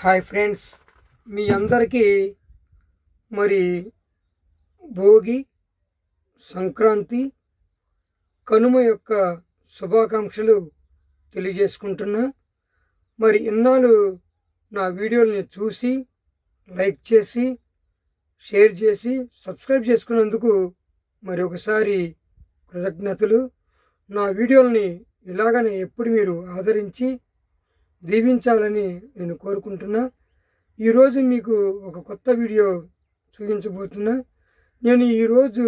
Hi friends, మీ అందరికీ మరి భోగి, సంక్రాంతి, కనుమ యొక్క శుభాకాంక్షలు తెలియజేసుకుంటున్నా. మరి ఇన్నాళ్ళు నా వీడియోల్ని చూసి లైక్ చేసి షేర్ చేసి సబ్స్క్రైబ్ చేసుకున్నందుకు మరి ఒకసారి కృతజ్ఞతలు. నా వీడియోల్ని ఇలాగనే ఎప్పుడు మీరు ఆదరించి దీవించాలని నేను కోరుకుంటున్నా. ఈరోజు మీకు ఒక కొత్త వీడియో చూపించబోతున్నా. నేను ఈరోజు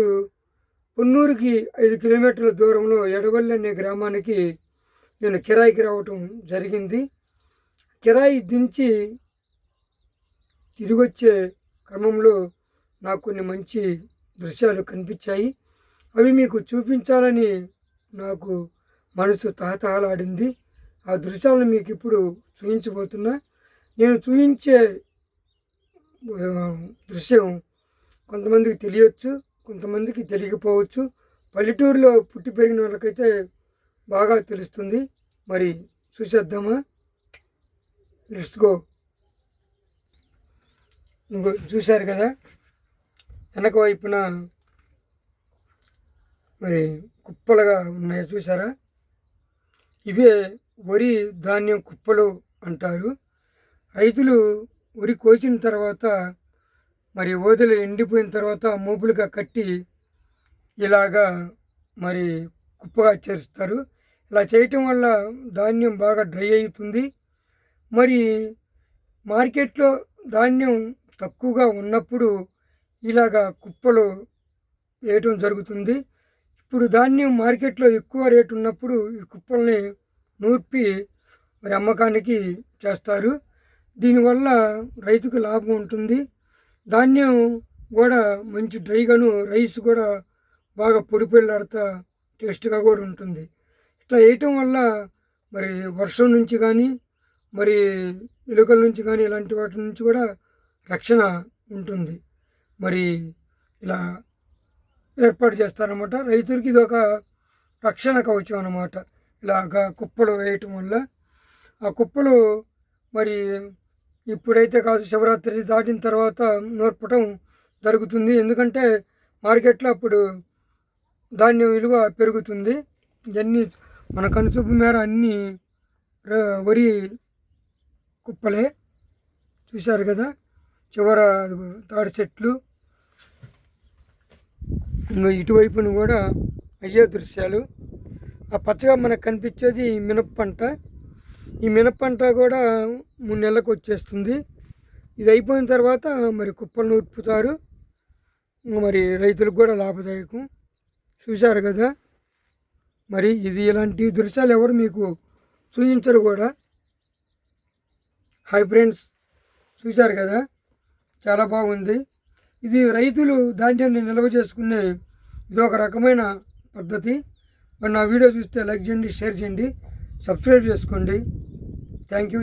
పొన్నూరుకి 5 కిలోమీటర్ల దూరంలో ఎడవల్లి అనే గ్రామానికి నేను కిరాయికి రావటం జరిగింది. కిరాయి దించి తిరిగి వచ్చే క్రమంలో నాకు కొన్ని మంచి దృశ్యాలు కనిపించాయి. అవి మీకు చూపించాలని నాకు మనసు తహతహలాడింది. ఆ దృశ్యాలను మీకు ఇప్పుడు చూపించబోతున్నా. నేను చూపించే దృశ్యం కొంతమందికి తెలియచ్చు, కొంతమందికి తెలియకపోవచ్చు. పల్లెటూరులో పుట్టి పెరిగిన వాళ్ళకైతే బాగా తెలుస్తుంది. మరి చూసేద్దామా? Let's go. చూశారు కదా, వెనక వైపున మరి కుప్పలుగా ఉన్నాయి, చూసారా? ఇవే వరి ధాన్యం కుప్పలు అంటారు. రైతులు వరి కోసిన తర్వాత మరి ఓదలు ఎండిపోయిన తర్వాత మోపులుగా కట్టి ఇలాగా మరి కుప్పగా చేస్తారు. ఇలా చేయటం వల్ల ధాన్యం బాగా డ్రై అవుతుంది. మరి మార్కెట్లో ధాన్యం తక్కువగా ఉన్నప్పుడు ఇలాగా కుప్పలు వేయటం జరుగుతుంది. ఇప్పుడు ధాన్యం మార్కెట్లో ఎక్కువ రేటు ఉన్నప్పుడు ఈ కుప్పల్ని నూర్పి మరి అమ్మకానికి చేస్తారు. దీనివల్ల రైతుకు లాభం ఉంటుంది. ధాన్యం కూడా మంచి డ్రైగాను, రైస్ కూడా బాగా పొడి పొడిలాడుతా టేస్ట్గా కూడా ఉంటుంది. ఇట్లా వేయటం వల్ల మరి వర్షం నుంచి కానీ మరి ఎలుకల నుంచి కానీ ఇలాంటి వాటి నుంచి కూడా రక్షణ ఉంటుంది. మరి ఇలా ఏర్పాటు చేస్తారన్నమాట. రైతులకి ఇది ఒక రక్షణ కవచం అన్నమాట. ఇలాగా కుప్పలు వేయటం వల్ల ఆ కుప్పలు మరి ఇప్పుడైతే కాదు, శివరాత్రి దాటిన తర్వాత నూర్పటం జరుగుతుంది. ఎందుకంటే మార్కెట్లో అప్పుడు ధాన్యం విలువ పెరుగుతుంది. ఇవన్నీ మన కనుచూపు మేర అన్నీ వరి కుప్పలే, చూశారు కదా. చివర తాడి చెట్లు, ఇటువైపును కూడా అయ్యే దృశ్యాలు. ఆ పచ్చగా మనకు కనిపించేది మినప పంట. ఈ మినప పంట కూడా 3 నెలలకు వచ్చేస్తుంది. ఇది అయిపోయిన తర్వాత మరి కుప్పలు నూర్పుతారు. మరి రైతులకు కూడా లాభదాయకం. చూశారు కదా, మరి ఇది ఇలాంటి దృశ్యాలు ఎవరు మీకు చూపించరు కూడా. హాయ్ ఫ్రెండ్స్, చూశారు కదా, చాలా బాగుంది. ఇది రైతులు ధాన్యాన్ని నిల్వ చేసుకునే ఇది ఒక రకమైన పద్ధతి. మరి నా వీడియో చూస్తే లైక్ చేయండి, షేర్ చేయండి, సబ్స్క్రైబ్ చేసుకోండి. Thank you.